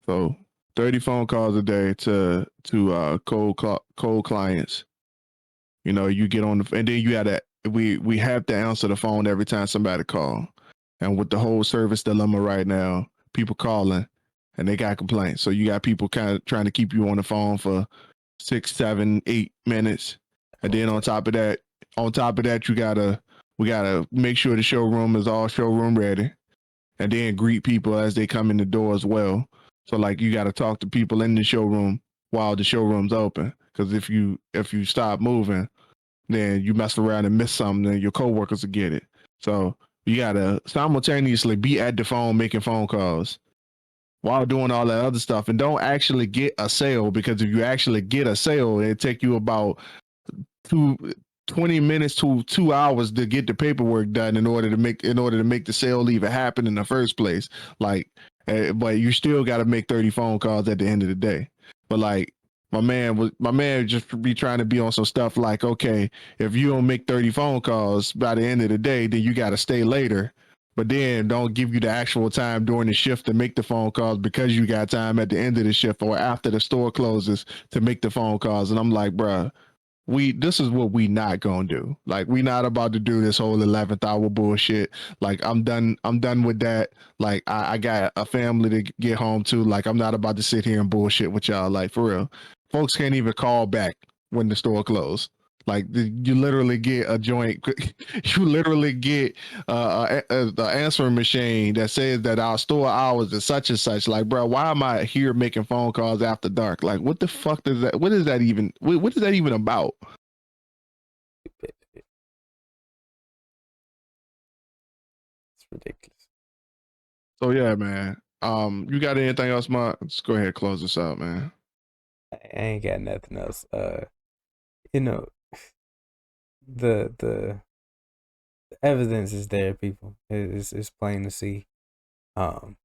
So 30 phone calls a day to cold clients. You know, you get on the, and then you gotta, we have to answer the phone every time somebody call. And with the whole service dilemma right now, people calling and they got complaints. So you got people kind of trying to keep you on the phone for 6, 7, 8 minutes. And then on top of that, we gotta make sure the showroom is all showroom ready. And then greet people as they come in the door as well. So like you gotta talk to people in the showroom while the showroom's open. Because if you stop moving, then you mess around and miss something, and your coworkers will get it. So you gotta simultaneously be at the phone making phone calls while doing all that other stuff, and don't actually get a sale, because if you actually get a sale, it take you about 20 minutes to 2 hours to get the paperwork done in order to make the sale even happen in the first place. Like, but you still got to make 30 phone calls at the end of the day. But like, my man just be trying to be on some stuff like, okay, if you don't make 30 phone calls by the end of the day, then you got to stay later. But then don't give you the actual time during the shift to make the phone calls, because you got time at the end of the shift or after the store closes to make the phone calls. And I'm like, bruh, this is what we not gonna do. Like, we not about to do this whole 11th hour bullshit. Like, I'm done with that. Like, I got a family to get home to. Like, I'm not about to sit here and bullshit with y'all. Like, for real, folks can't even call back when the store closed. Like, you literally get a joint. You literally get the answering machine that says that our store hours is such and such. Like, bro, why am I here making phone calls after dark? Like, what the fuck does that? What is that even? What is that even about? It's ridiculous. So yeah, man. You got anything else, Mark? Let's go ahead and close this out, man. I ain't got nothing else. you know, the evidence is there, people. It's plain to see. If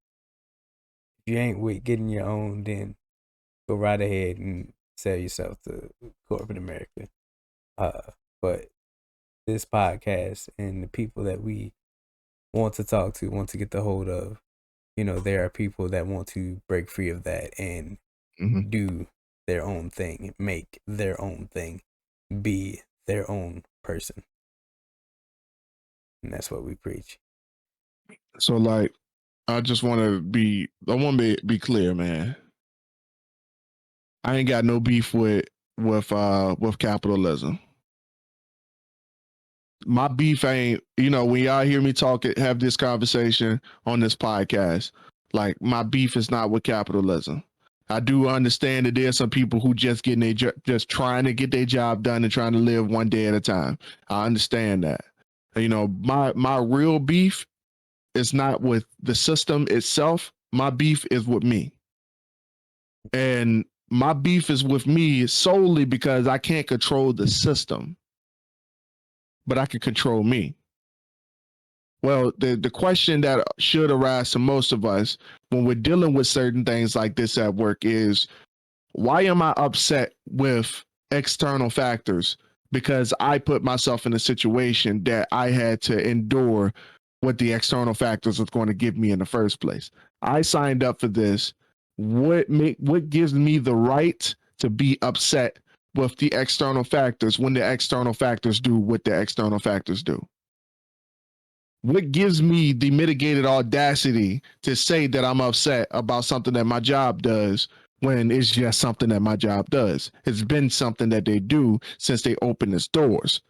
you ain't with getting your own, then go right ahead and sell yourself to corporate America. But this podcast and the people that we want to talk to, want to get the hold of, there are people that want to break free of that and do their own thing, make their own thing, be their own person. And that's what we preach. So like, I want to be clear, man. I ain't got no beef with capitalism. My beef ain't, when y'all hear me have this conversation on this podcast, like my beef is not with capitalism. I do understand that there's some people who just trying to get their job done and trying to live one day at a time. I understand that. My real beef is not with the system itself. My beef is with me. And my beef is with me solely because I can't control the system, but I can control me. Well, the question that should arise to most of us when we're dealing with certain things like this at work is, why am I upset with external factors? Because I put myself in a situation that I had to endure what the external factors was going to give me in the first place. I signed up for this. What gives me the right to be upset with the external factors when the external factors do what the external factors do? What gives me the mitigated audacity to say that I'm upset about something that my job does when it's just something that my job does? It's been something that they do since they opened its doors.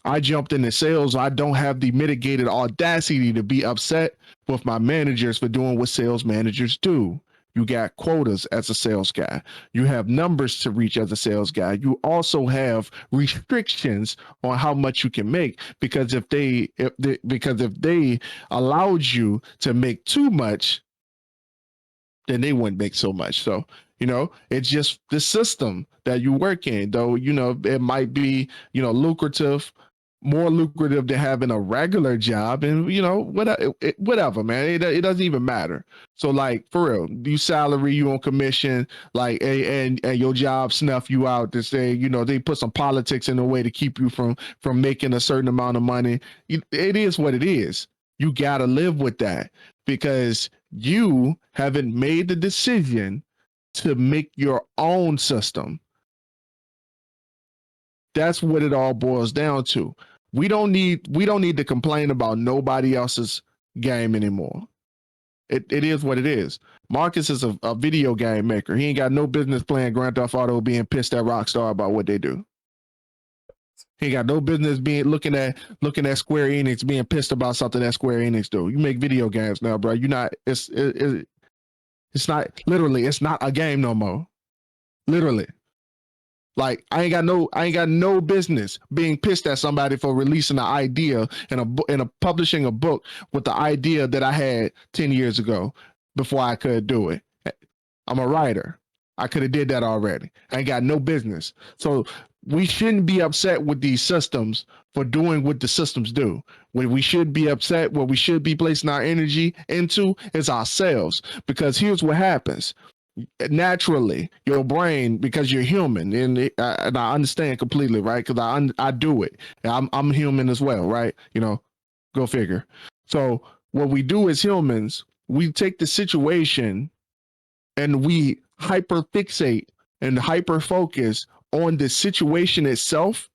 I jumped into sales. I don't have the mitigated audacity to be upset with my managers for doing what sales managers do. You got quotas as a sales guy. You have numbers to reach as a sales guy. You also have restrictions on how much you can make, because if they allowed you to make too much, then they wouldn't make so much. So, it's just the system that you work in, though, it might be, more lucrative than having a regular job, and whatever, man, it doesn't even matter. So like, for real, you salary, you on commission, like, and your job snuff you out to say, they put some politics in the way to keep you from making a certain amount of money. It is what it is. You got to live with that, because you haven't made the decision to make your own system. That's what it all boils down to. We don't need to complain about nobody else's game anymore. It is what it is. Marcus is a video game maker. He ain't got no business playing Grand Theft Auto, being pissed at Rockstar about what they do. He got no business looking at Square Enix being pissed about something that Square Enix do. You make video games now, bro. You're not. It's not literally. It's not a game no more. Literally. Like, I ain't got no business being pissed at somebody for releasing an idea and publishing a book with the idea that I had 10 years ago before I could do it. I'm a writer. I could have did that already. I ain't got no business. So we shouldn't be upset with these systems for doing what the systems do. What we should be upset, what we should be placing our energy into, is ourselves. Because here's what happens. Naturally, your brain, because you're human, and I understand completely, right? Because I do it. I'm human as well, right? Go figure. So what we do as humans, we take the situation and we hyper fixate and hyper focus on the situation itself,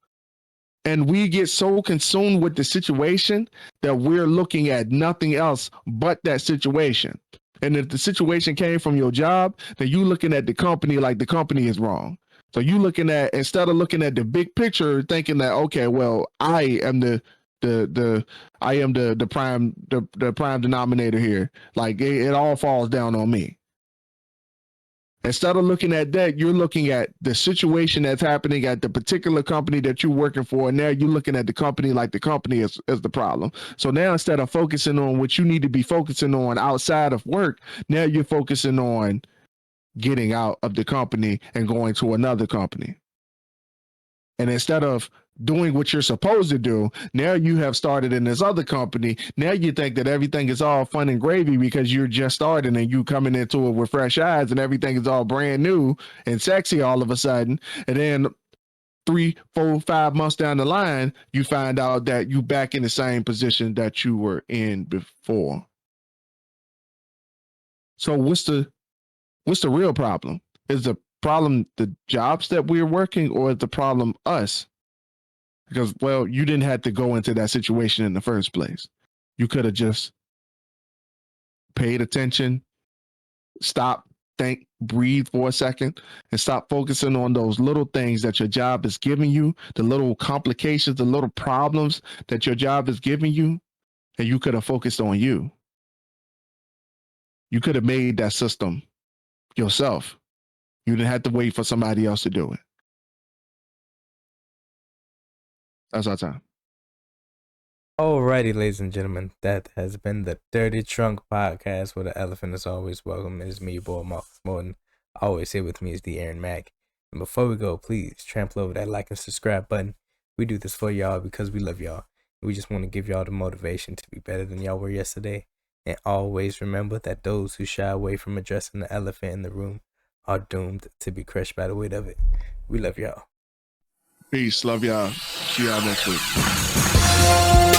and we get so consumed with the situation that we're looking at nothing else but that situation. And if the situation came from your job, then you looking at the company like the company is wrong. So you instead of looking at the big picture, thinking that, okay, well, I am the prime denominator here. Like, it all falls down on me. Instead of looking at that, you're looking at the situation that's happening at the particular company that you're working for. And now you're looking at the company like the company is the problem. So now, instead of focusing on what you need to be focusing on outside of work, now you're focusing on getting out of the company and going to another company. And instead of doing what you're supposed to do, now you have started in this other company. Now you think that everything is all fun and gravy because you're just starting and you coming into it with fresh eyes and everything is all brand new and sexy all of a sudden. And then 3, 4, 5 months down the line, you find out that you back in the same position that you were in before. So what's the real problem? Is the problem the jobs that we're working, or is the problem us? Because, well, you didn't have to go into that situation in the first place. You could have just paid attention, stop, think, breathe for a second, and stop focusing on those little things that your job is giving you, the little complications, the little problems that your job is giving you, and you could have focused on you. You could have made that system yourself. You didn't have to wait for somebody else to do it. That's our time. Alrighty, ladies and gentlemen, that has been the Dirty Trunk Podcast, where the elephant is always welcome. It is me, your boy, Marcus Morton. Always here with me is the Aaron Mack. And before we go, please trample over that like and subscribe button. We do this for y'all because we love y'all. We just want to give y'all the motivation to be better than y'all were yesterday. And always remember that those who shy away from addressing the elephant in the room are doomed to be crushed by the weight of it. We love y'all. Peace. Love y'all. See y'all next week.